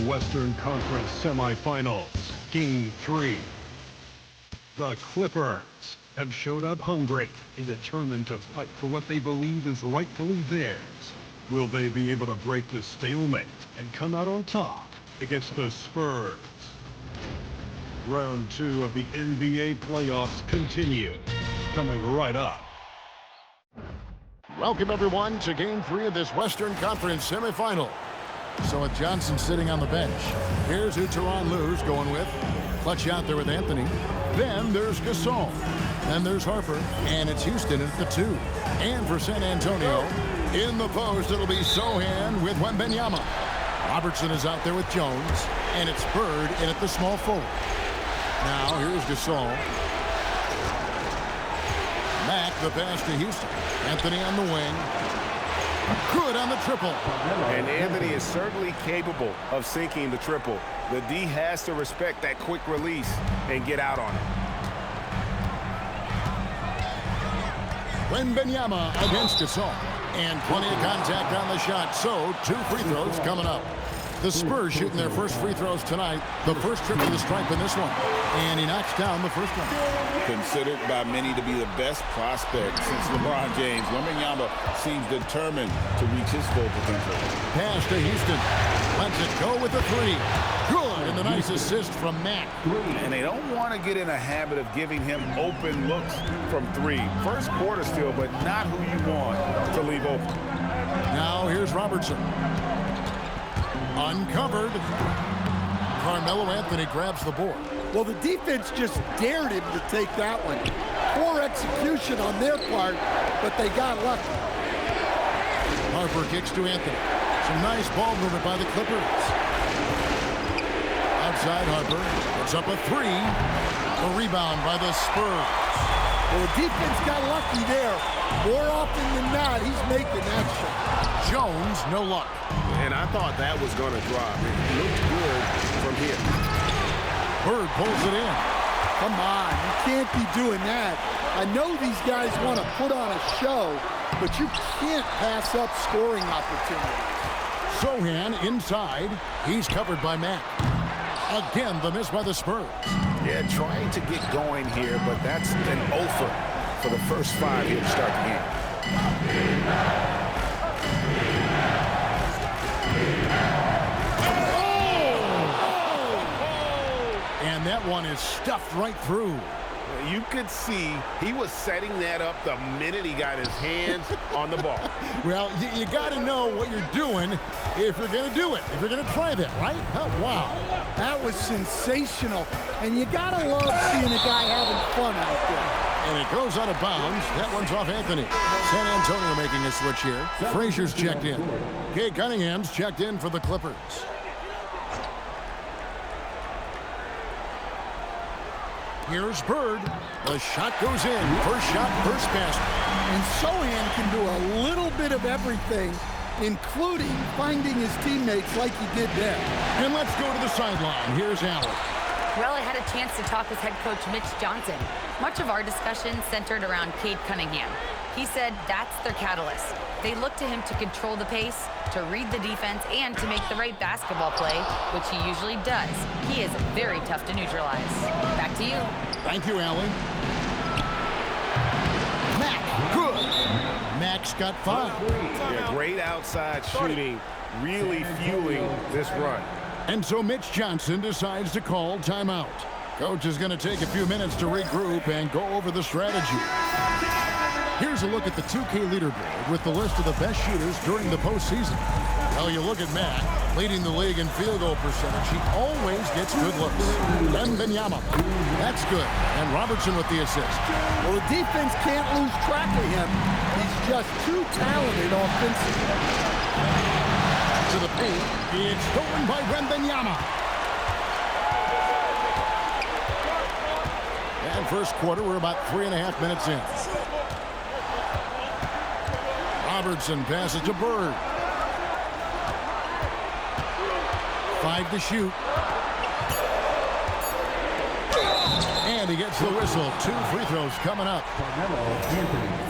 Western Conference semifinals, Game 3. The Clippers have showed up hungry and determined to fight for what they believe is rightfully theirs. Will they be able to break the stalemate and come out on top against the Spurs? Round 2 of the NBA playoffs continue. Coming right up. Welcome, everyone, to Game 3 of this Western Conference semifinal. So with Johnson sitting on the bench, here's who Tyronn Lue's going with. Clutch out there with Anthony. Then there's Gasol. Then there's Harper. And it's Houston at the 2. And for San Antonio, in the post, it'll be Sochan with Wembanyama. Robertson is out there with Jones. And it's Bird in at the small forward. Now here's Gasol. Mack the pass to Houston. Anthony on the wing. Good on the triple. And Anthony is certainly capable of sinking the triple. The D has to respect that quick release and get out on it. Wembanyama against Gasol. And plenty of contact on the shot. So 2 free throws coming up. The Spurs shooting their first free throws tonight. The first trip to the stripe in this one. And he knocks down the first one. Considered by many to be the best prospect since LeBron James, Wembanyama seems determined to reach his full potential. Pass to Houston. Lets it go with the 3. Good. And the nice assist from Mack. And they don't want to get in a habit of giving him open looks from 3. First quarter still, but not who you want to leave open. Now here's Robertson. Uncovered. Carmelo Anthony grabs the board. Well, the defense just dared him to take that one. Poor execution on their part, but they got lucky. Harper kicks to Anthony. Some nice ball movement by the Clippers. Outside Harper. It's up a 3. A rebound by the Spurs. Well, the defense got lucky there. More often than not, he's making that shot. Jones, no luck. And I thought that was going to drop. It looked good from here. Bird pulls it in. Come on, you can't be doing that. I know these guys want to put on a show, but you can't pass up scoring opportunities. Sochan inside. He's covered by Mack. Again, the miss by the Spurs. Yeah, trying to get going here, but that's an offer for the first 5 here to start the game. And that one is stuffed right through. You could see he was setting that up the minute he got his hands on the ball. Well, you got to know what you're doing if you're going to do it, if you're going to try that, right? Oh, wow. That was sensational. And you got to love seeing a guy having fun out there. And it goes out of bounds. That one's off Anthony. San Antonio making a switch here. Frazier's checked in. Kate Cunningham's checked in for the Clippers. Here's Bird. The shot goes in. First shot, first basket. And Sochan can do a little bit of everything, including finding his teammates like he did there. And let's go to the sideline. Here's Allen. Well, I had a chance to talk with head coach Mitch Johnson. Much of our discussion centered around Cade Cunningham. He said that's their catalyst. They look to him to control the pace, to read the defense, and to make the right basketball play, which he usually does. He is very tough to neutralize. Back to you. Thank you, Allen. Mack, good. Mack's got 5. Yeah, great outside shooting, really fueling this run. And so Mitch Johnson decides to call timeout. Coach is going to take a few minutes to regroup and go over the strategy. Here's a look at the 2K leaderboard with the list of the best shooters during the postseason. Well, you look at Matt, leading the league in field goal percentage. He always gets good looks. Wembanyama, that's good. And Robertson with the assist. Well, the defense can't lose track of him. He's just too talented offensively. To the paint, it's stolen by Wembanyama. And first quarter, we're about 3.5 minutes in. Robertson passes to Bird. 5 to shoot. And he gets the whistle. 2 free throws coming up.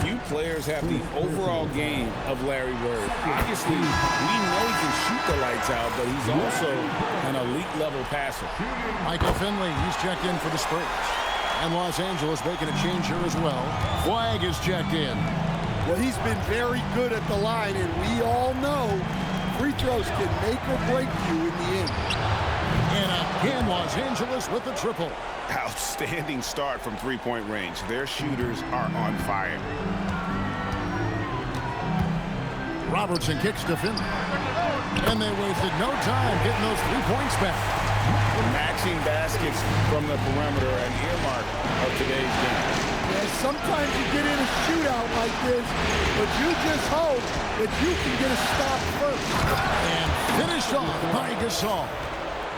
Few players have the overall game of Larry Bird. Obviously, we know he can shoot the lights out, but he's also an elite-level passer. Michael Finley, he's checked in for the Spurs. And Los Angeles making a change here as well. Flag is checked in. Well, he's been very good at the line, and we all know free throws can make or break you in the end. And again, Los Angeles with the triple. Outstanding start from three-point range. Their shooters are on fire. Robertson kicks to Finley. And they wasted no time getting those 3 points back. The matching baskets from the perimeter, an earmark of today's game. Yeah, sometimes you get in a shootout like this, but you just hope that you can get a stop first. And finished off by Gasol.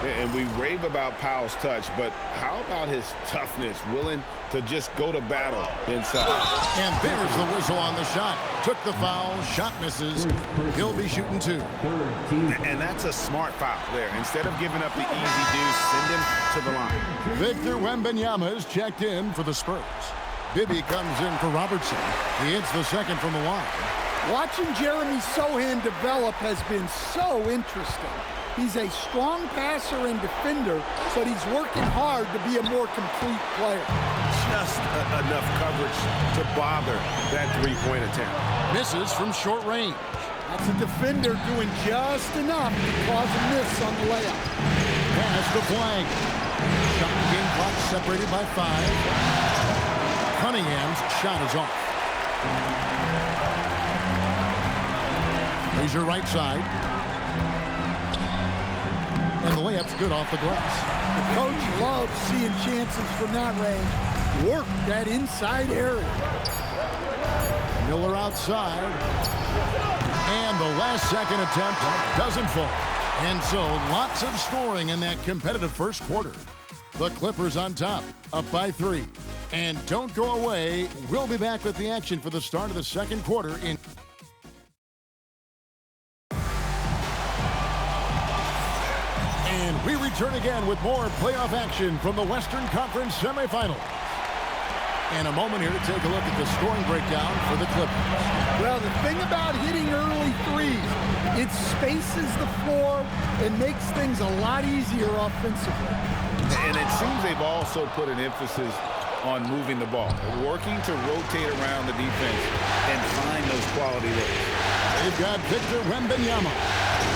And we rave about Powell's touch, but how about his toughness, willing to just go to battle inside? And there's the whistle on the shot. Took the foul, shot misses. He'll be shooting 2. And that's a smart foul there. Instead of giving up the easy deuce, send him to the line. Victor Wembanyama is checked in for the Spurs. Bibby comes in for Robertson. He hits the second from the line. Watching Jeremy Sohan develop has been so interesting. He's a strong passer and defender, but he's working hard to be a more complete player. Just enough coverage to bother that three-point attempt. Misses from short range. That's a defender doing just enough to cause a miss on the layup. Pass the flag. Shot and game clock separated by 5. Cunningham's shot is off. Here's your right side. And the layup's good off the glass. The coach loves seeing chances from that range. Work that inside area. Miller outside. And the last second attempt doesn't fall. And so lots of scoring in that competitive first quarter. The Clippers on top, up by 3. And don't go away. We'll be back with the action for the start of the second quarter in... And we return again with more playoff action from the Western Conference semifinals. And a moment here to take a look at the scoring breakdown for the Clippers. Well, the thing about hitting early threes, it spaces the floor and makes things a lot easier offensively. And it seems they've also put an emphasis on moving the ball, working to rotate around the defense and find those quality looks. They've got Victor Wembanyama.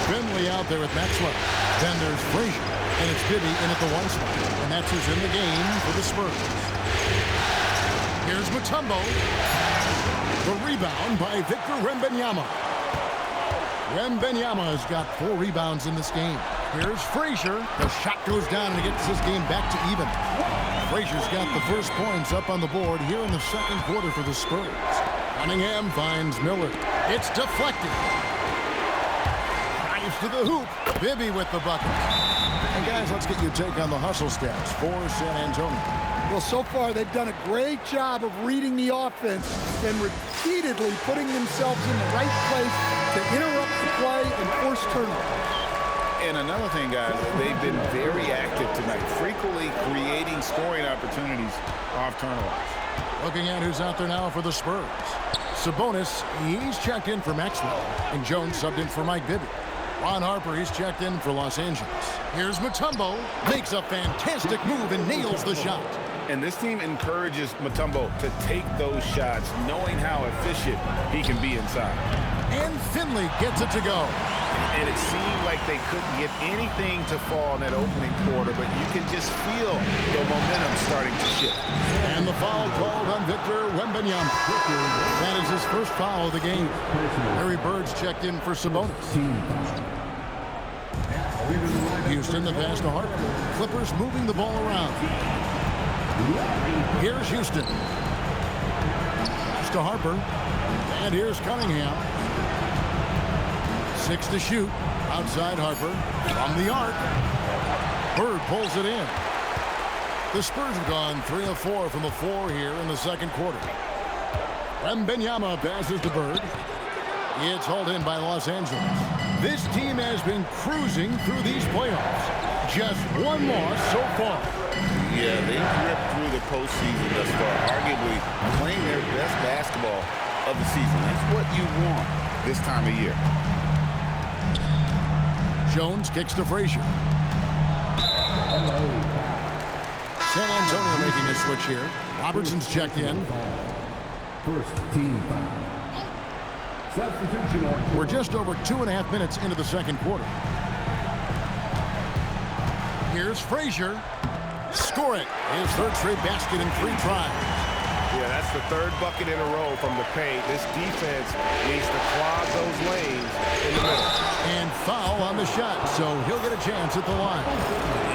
Finley out there with Maxwell. Then there's Frazier, and it's Bibby in at the 1 spot. And that's who's in the game for the Spurs. Here's Mutombo. The rebound by Victor Wembanyama. Wembanyama has got 4 rebounds in this game. Here's Frazier. The shot goes down and it gets this game back to even. Frazier's got the first points up on the board here in the second quarter for the Spurs. Cunningham finds Miller. It's deflected. Drives to the hoop. Bibby with the bucket. And guys, let's get your take on the hustle stats for San Antonio. Well, so far they've done a great job of reading the offense and repeatedly putting themselves in the right place to interrupt the play and force turnovers. And another thing, guys, they've been very active tonight, frequently creating scoring opportunities off turnovers. Looking at who's out there now for the Spurs. Sabonis, he's checked in for Maxwell. And Jones subbed in for Mike Bibby. Ron Harper, he's checked in for Los Angeles. Here's Mutombo. Makes a fantastic move and nails the shot. And this team encourages Mutombo to take those shots, knowing how efficient he can be inside. And Finley gets it to go. And it seemed like they couldn't get anything to fall in that opening quarter, but you can just feel the momentum starting to shift. And the foul called on Victor Wembanyama. That is his first foul of the game. Larry Bird's checked in for Sabonis. Houston, the pass to Harper. Clippers moving the ball around. Here's Houston. Pass to Harper. And here's Cunningham. 6 to shoot. Outside Harper. From the arc. Bird pulls it in. The Spurs have gone 3 of 4 from the floor here in the second quarter. Wembanyama passes to Bird. It's hauled in by Los Angeles. This team has been cruising through these playoffs. Just 1 loss so far. Yeah, they've ripped through the postseason thus far, arguably playing their best basketball of the season. That's what you want this time of year. Jones kicks to Frazier. San Antonio making a switch here. Robertson's checked in. First team foul. Substitution. We're just over 2.5 minutes into the second quarter. Here's Frazier. Score it. His third straight basket in 3 tries. Yeah, that's the third bucket in a row from the paint. This defense needs to clog those lanes in the middle. And foul on the shot, so he'll get a chance at the line.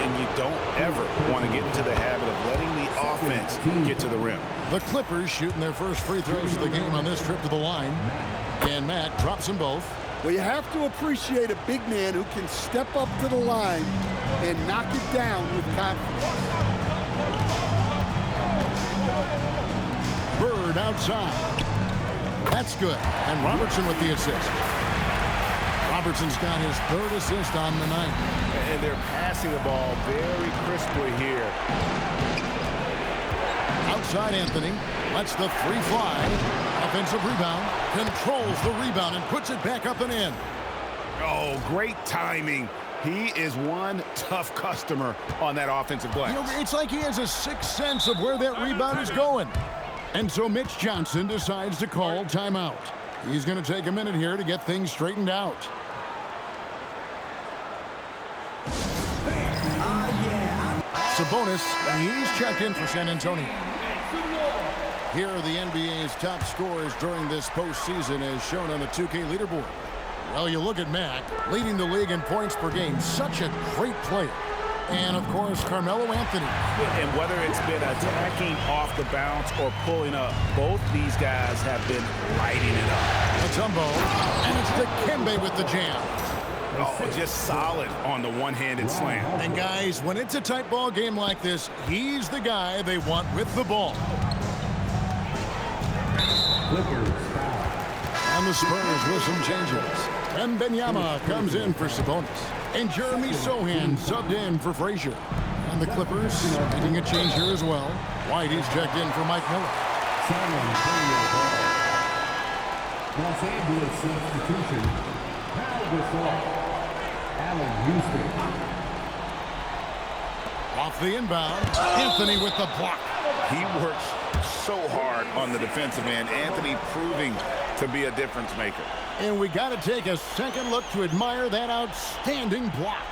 And you don't ever want to get into the habit of letting the offense get to the rim. The Clippers shooting their first free throws of the game on this trip to the line. And Matt drops them both. Well, you have to appreciate a big man who can step up to the line and knock it down with confidence. Bird outside. That's good. And Robertson with the assist. Robertson's got his 3rd assist on the night. And they're passing the ball very crisply here. Outside Anthony. Lets the 3 fly. Offensive rebound. Controls the rebound and puts it back up and in. Oh, great timing. He is one tough customer on that offensive glass. You know, it's like he has a sixth sense of where that rebound is going. And so Mitch Johnson decides to call timeout. He's going to take a minute here to get things straightened out. Sabonis, he's checked in for San Antonio. Here are the NBA's top scorers during this postseason as shown on the 2K leaderboard. Well, you look at Mac, leading the league in points per game. Such a great player. And, of course, Carmelo Anthony. And whether it's been attacking off the bounce or pulling up, both these guys have been lighting it up. Mutombo, and it's Dikembe with the jam. Oh, just solid on the one-handed slam. And, guys, when it's a tight ball game like this, he's the guy they want with the ball. Clippers foul. And the Spurs with some changes. Wembanyama comes in for Sabonis. And Jeremy Sohan subbed in for Frazier. And the Clippers making a change here as well. White is checked in for Mike Miller. San Antonio ball. Los Angeles substitution. Pau Gasol. Allen Houston. Off the inbound. Anthony with the block. He works so hard on the defensive end. Anthony proving to be a difference maker. And we got to take a second look to admire that outstanding block.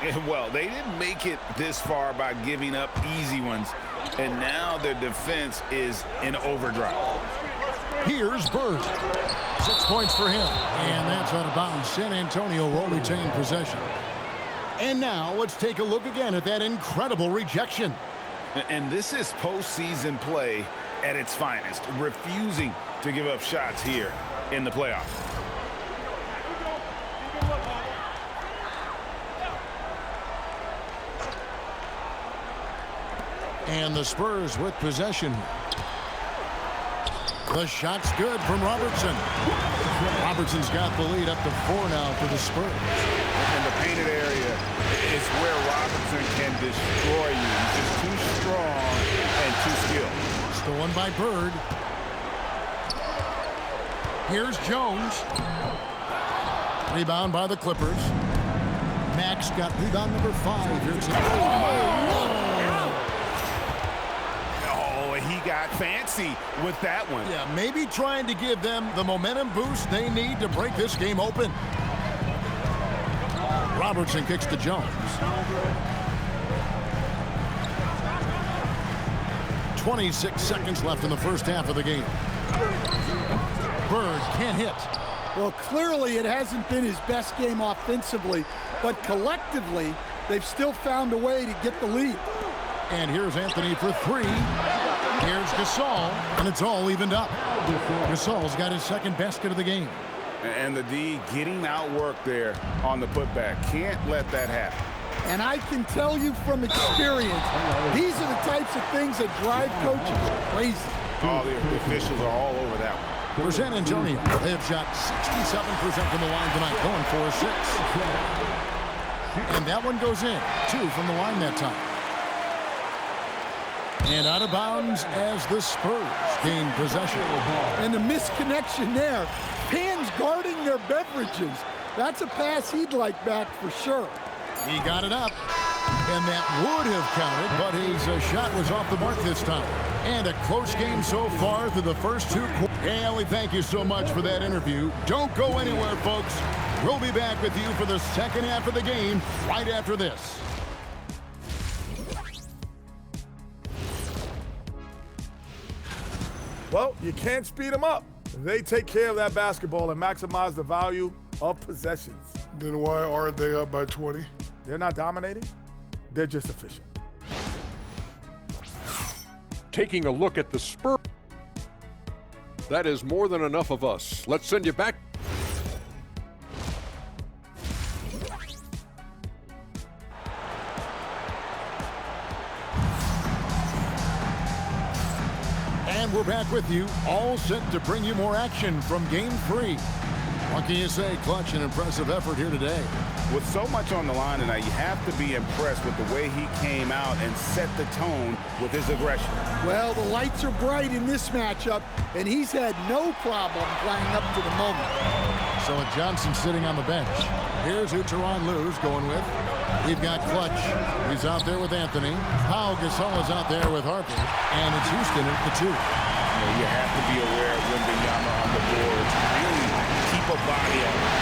And, well, they didn't make it this far by giving up easy ones. And now their defense is in overdrive. Here's Bird. 6 points for him. And that's out of bounds. San Antonio will retain possession. And now let's take a look again at that incredible rejection. And this is postseason play at its finest, refusing to give up shots here in the playoffs. And the Spurs with possession. The shot's good from Robertson. Robertson's got the lead up to 4 now for the Spurs. In the painted area is where Robertson can destroy you. He's just too strong and too skilled. Stolen by Bird. Here's Jones. Rebound by the Clippers. Max got rebound number 5 here tonight. He got fancy with that one. Yeah, maybe trying to give them the momentum boost they need to break this game open. Robertson kicks to Jones. 26 seconds left in the first half of the game. Bird can't hit. Well, clearly it hasn't been his best game offensively, but collectively, they've still found a way to get the lead. And here's Anthony for 3. Here's Gasol, and it's all evened up. Gasol's got his second basket of the game. And the D getting outworked there on the putback. Can't let that happen. And I can tell you from experience, these are the types of things that drive coaches crazy. Oh, the officials are all over that one. For San Antonio, they have shot 67% from the line tonight, going for a 6. And that one goes in. 2 from the line that time. And out of bounds as the Spurs gain possession. And the misconnection there. Fans guarding their beverages. That's a pass he'd like back for sure. He got it up, and that would have counted, but his shot was off the mark this time. And a close game so far through the first two quarters. Hey, Ellie, thank you so much for that interview. Don't go anywhere, folks. We'll be back with you for the second half of the game right after this. Well, you can't speed them up. They take care of that basketball and maximize the value of possessions. Then why aren't they up by 20? They're not dominating. They're just efficient. Taking a look at the Spurs. That is more than enough of us. Let's send you back. And we're back with you, all set to bring you more action from Game 3. What can you say? Clutch and impressive effort here today. With so much on the line tonight, you have to be impressed with the way he came out and set the tone with his aggression. Well, the lights are bright in this matchup, and he's had no problem playing up to the moment. So with Johnson sitting on the bench, here's who Tyronn Lue's going with. We've got Clutch. He's out there with Anthony. Pau Gasol is out there with Harper. And it's Houston at the 2. You have to be aware of Wembanyama on the boards. Really keep a body on him.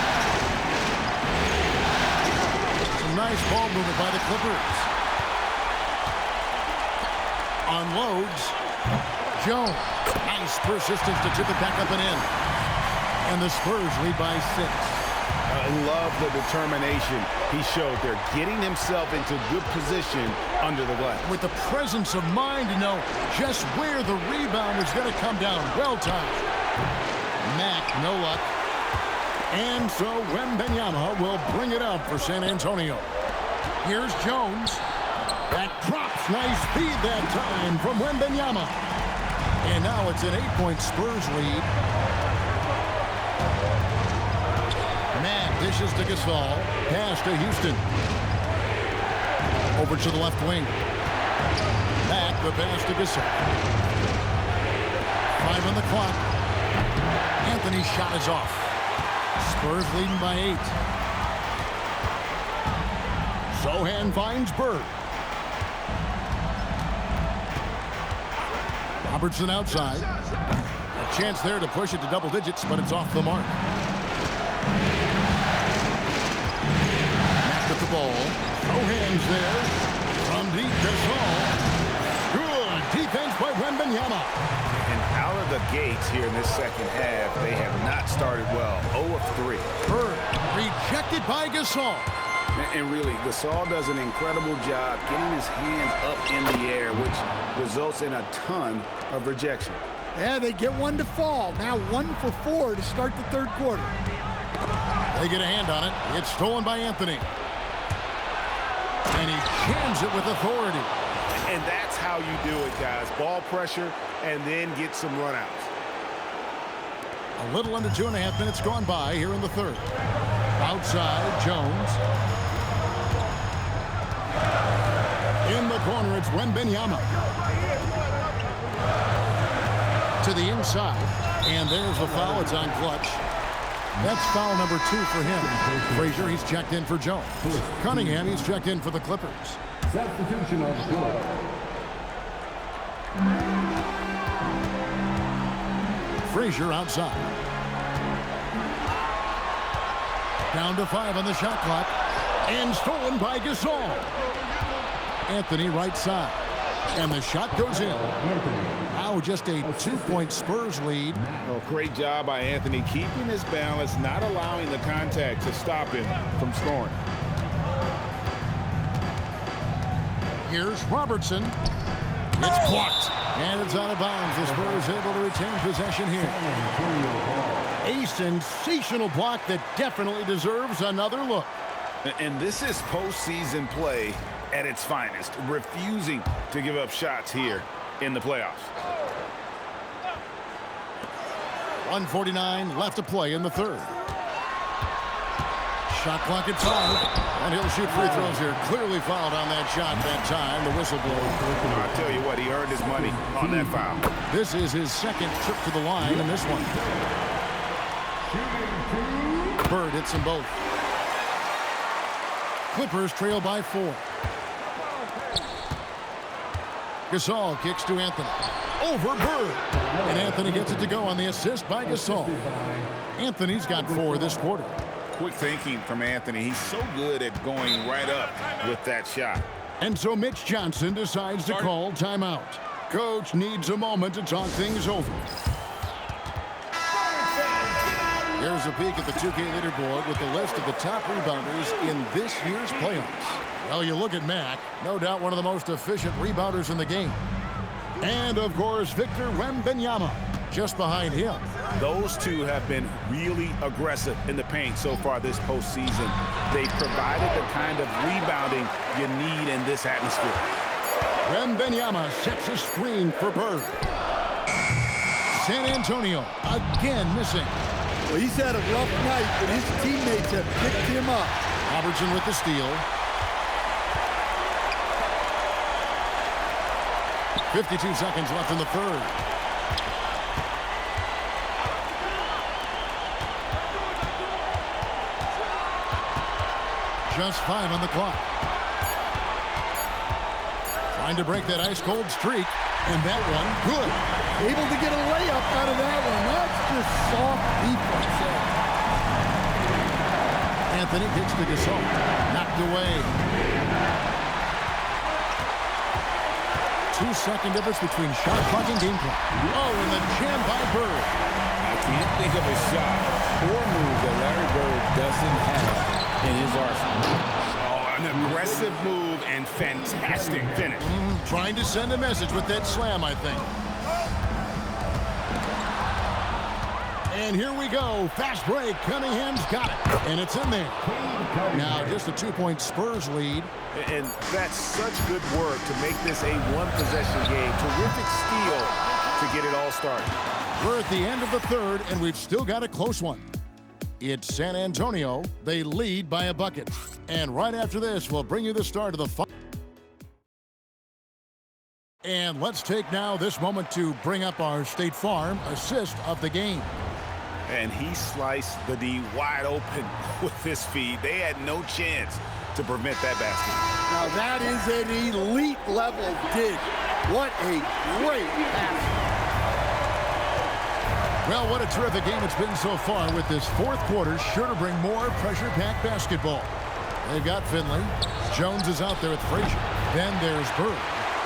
Some nice ball movement by the Clippers. Unloads. Jones. Nice persistence to tip it back up and in. And the Spurs lead by 6. I love the determination he showed there, getting himself into good position under the glass. With the presence of mind to know just where the rebound was going to come down. Well timed. Mack, no luck. And so Wembanyama will bring it up for San Antonio. Here's Jones. That drops. Nice feed that time from Wembanyama. And now it's an 8-point Spurs lead. Mack dishes to Gasol. Pass to Houston. Over to the left wing. Mack, the pass to Gasol. 5 on the clock. Anthony's shot is off. Spurs leading by 8. Sohan finds Bird. Robertson outside. A chance there to push it to double digits, but it's off the mark. Mack with the ball. No hands there. From deep, Gasol. Good defense by Wembanyama. And out of the gates here in this second half, they have not started well. 0 of 3. Bird rejected by Gasol. And really, Gasol does an incredible job getting his hands up in the air, which results in a ton of rejection. Yeah, they get one to fall. Now 1 for 4 to start the third quarter. They get a hand on it. It's stolen by Anthony. And he jams it with authority. And that's how you do it, guys. Ball pressure and then get some runouts. A little under 2.5 minutes gone by here in the third. Outside, Jones. In the corner, it's Wembanyama. To the inside. And there's the foul. It's on Clutch. That's foul number 2 for him. Frazier, he's checked in for Jones. Cunningham, he's checked in for the Clippers. Substitution of Good. Frazier outside. Down to 5 on the shot clock. And stolen by Gasol. Anthony right side. And the shot goes in. Now just a 2-point Spurs lead. Oh, great job by Anthony keeping his balance, not allowing the contact to stop him from scoring. Here's Robertson. It's blocked. And it's out of bounds. The Spurs able to retain possession here. A sensational block that definitely deserves another look. And this is postseason play at its finest, refusing to give up shots here in the playoffs. 1:49 left to play in the third. Shot clock at 5. And he'll shoot free throws here. Clearly fouled on that shot that time. The whistle blows. I'll tell you what, he earned his money on that foul. This is his second trip to the line in this one. Bird hits them both. Clippers trail by 4. Gasol kicks to Anthony. Over Bird. And Anthony gets it to go on the assist by Gasol. Anthony's got 4 this quarter. Quick thinking from Anthony. He's so good at going right up with that shot. And so Mitch Johnson decides to call timeout. Coach needs a moment to talk things over. Here's a peek at the 2K leaderboard with the list of the top rebounders in this year's playoffs. Well, you look at Mac, no doubt one of the most efficient rebounders in the game. And, of course, Victor Wembanyama, just behind him. Those two have been really aggressive in the paint so far this postseason. They've provided the kind of rebounding you need in this atmosphere. Wembanyama sets a screen for Bird. San Antonio again missing. Well, he's had a rough night, but his teammates have picked him up. Robertson with the steal. 52 seconds left in the third. Just 5 on the clock. Trying to break that ice-cold streak, and that one good. Able to get a layup out of that one. That's just soft defense. Anthony gets to Gasol. Knocked away. 2-second difference between shot clock and game clock. Oh, and the jam by Bird. I can't think of a shot or move that Larry Bird doesn't have in his arsenal. Oh, an aggressive move and fantastic finish. Trying to send a message with that slam, I think. And here we go. Fast break. Cunningham's got it. And it's in there. Now just a 2-point Spurs lead. And that's such good work to make this a one-possession game. Terrific steal to get it all started. We're at the end of the third, and we've still got a close one. It's San Antonio. They lead by a bucket. And right after this, we'll bring you the start of the fight. And let's take now this moment to bring up our State Farm assist of the game. And he sliced the D wide open with his feed. They had no chance to prevent that basket. Now that is an elite level dig. What a great pass. Well, what a terrific game it's been so far with this fourth quarter. Sure to bring more pressure-packed basketball. They've got Finley. Jones is out there with Frazier. Then there's Bird.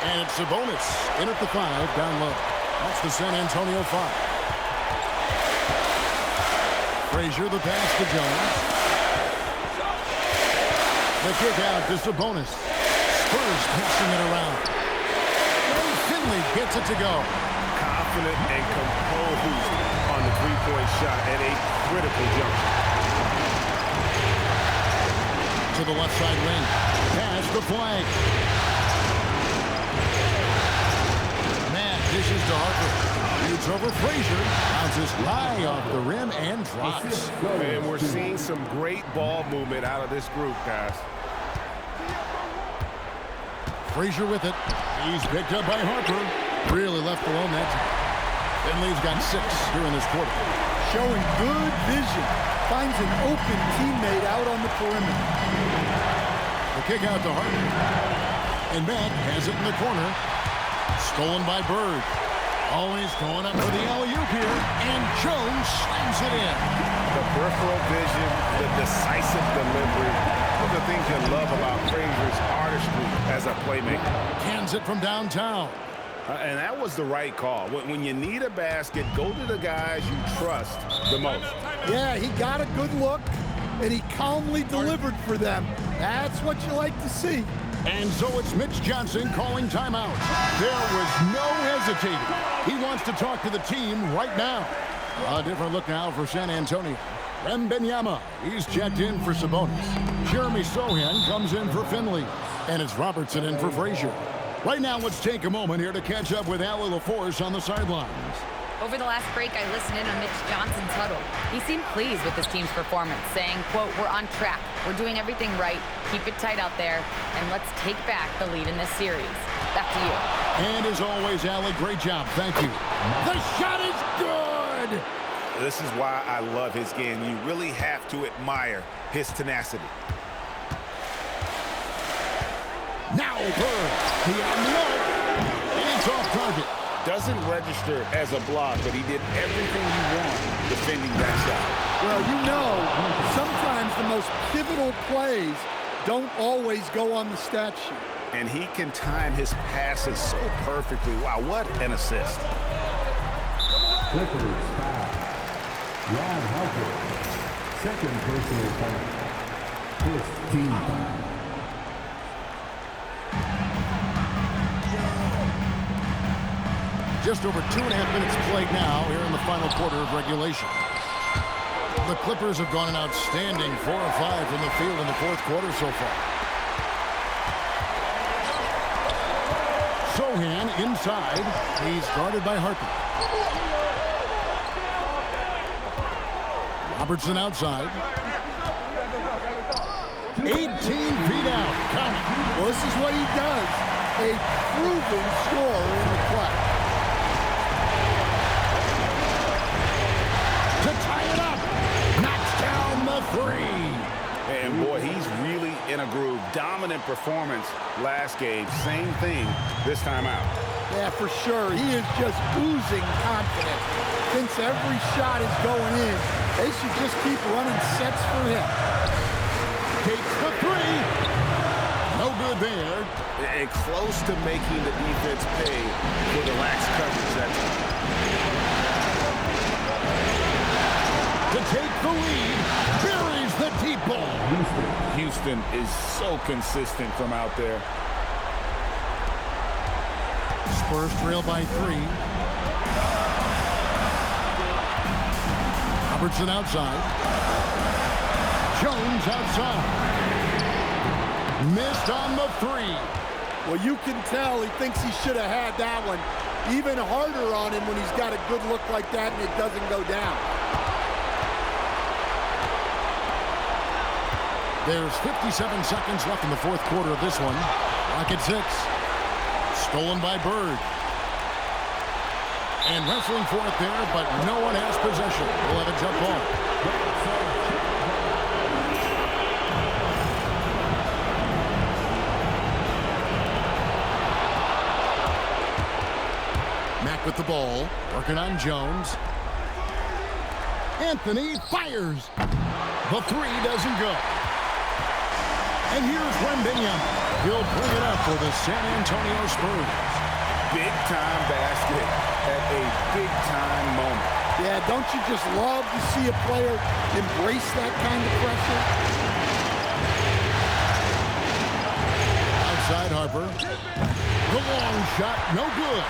And it's Sabonis in at the 5 down low. That's the San Antonio 5. Frazier, the pass to Jones. The kick out to Sabonis. Spurs passing it around. And Finley gets it to go. Confident and composed on the three-point shot at a critical jump. To the left side wing. Pass the flag. Matt dishes to Harper. Shoots over Frazier. Bounces high off the rim and drops. And we're seeing some great ball movement out of this group, guys. Frazier with it. He's picked up by Harper. Really left alone that time. Finley's got 6 here in this quarter. Showing good vision. Finds an open teammate out on the perimeter. The kick out to Harper. And Matt has it in the corner. Stolen by Bird. Always going up for the alley-oop here. And Jones slams it in. The peripheral vision, the decisive delivery. One of the things you love about Frazier's artistry as a playmaker. Cans it from downtown. And that was the right call. When you need a basket, go to the guys you trust the most. Yeah, he got a good look, and he calmly delivered for them. That's what you like to see. And so it's Mitch Johnson calling timeout. There was no hesitating. He wants to talk to the team right now. A different look now for San Antonio. Wembanyama, he's checked in for Sabonis. Jeremy Sohan comes in for Finley. And it's Robertson in for Frazier. Right now, let's take a moment here to catch up with Allie LaForce on the sidelines. Over the last break, I listened in on Mitch Johnson's huddle. He seemed pleased with his team's performance, saying, quote, "We're on track. We're doing everything right. Keep it tight out there, and let's take back the lead in this series." Back to you. And as always, Allie, great job. Thank you. The shot is good! This is why I love his game. You really have to admire his tenacity. Now Bird, the envelope, and it's off target. Doesn't register as a block, but he did everything you want defending that shot. Well, you know, sometimes the most pivotal plays don't always go on the stat sheet. And he can time his passes so perfectly. Wow, what an assist. Clippers foul. Ron Harper, second personal foul. First team foul. Just over 2.5 minutes played now here in the final quarter of regulation. The Clippers have gone an outstanding 4 of 5 from the field in the fourth quarter so far. Sohan inside. He's guarded by Harper. Robertson outside. 18 feet out. Counting. Well, this is what he does. A proven scorer in the play. To tie it up. Knocks down the three. And boy, he's really in a groove. Dominant performance last game. Same thing this time out. Yeah, for sure. He is just oozing confidence. Thinks every shot is going in. They should just keep running sets for him. Takes the three. No good there. And close to making the defense pay for the lax coverage that time. To take the lead, buries the deep ball. Houston is so consistent from out there. Spurs trail by 3. Robertson outside. Jones outside. Missed on the 3. Well, you can tell he thinks he should have had that one. Even harder on him when he's got a good look like that and it doesn't go down. There's 57 seconds left in the fourth quarter of this one. Rocket 6. Stolen by Bird. And wrestling for it there, but no one has possession. We'll have a jump ball. Mack with the ball. Working on Jones. Anthony fires. The 3 doesn't go. And here's Wembanyama. He'll bring it up for the San Antonio Spurs. Big-time basket at a big-time moment. Yeah, don't you just love to see a player embrace that kind of pressure? Outside Harper. The long shot, no good.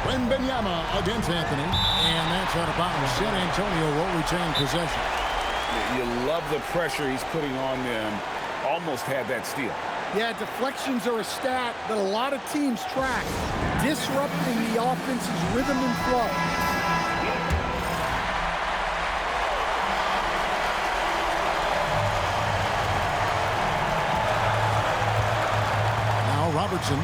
Wembanyama against Anthony. And that's out of bounds. San Antonio will retain possession. You love the pressure he's putting on them. Almost had that steal. Yeah, deflections are a stat that a lot of teams track, disrupting the offense's rhythm and flow. Now Robertson.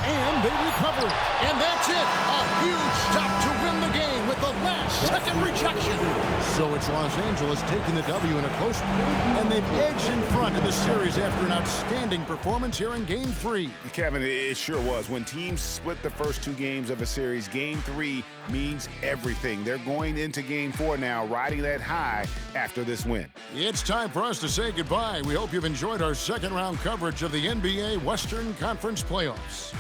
And they recover it. And that's it. A huge stop to win the game with the last-second rejection. So it's Los Angeles taking the W in a close one, and they've edged in front in the series after an outstanding performance here in Game 3. Kevin, it sure was. When teams split the first 2 games of a series, Game 3 means everything. They're going into Game 4 now, riding that high after this win. It's time for us to say goodbye. We hope you've enjoyed our second-round coverage of the NBA Western Conference Playoffs.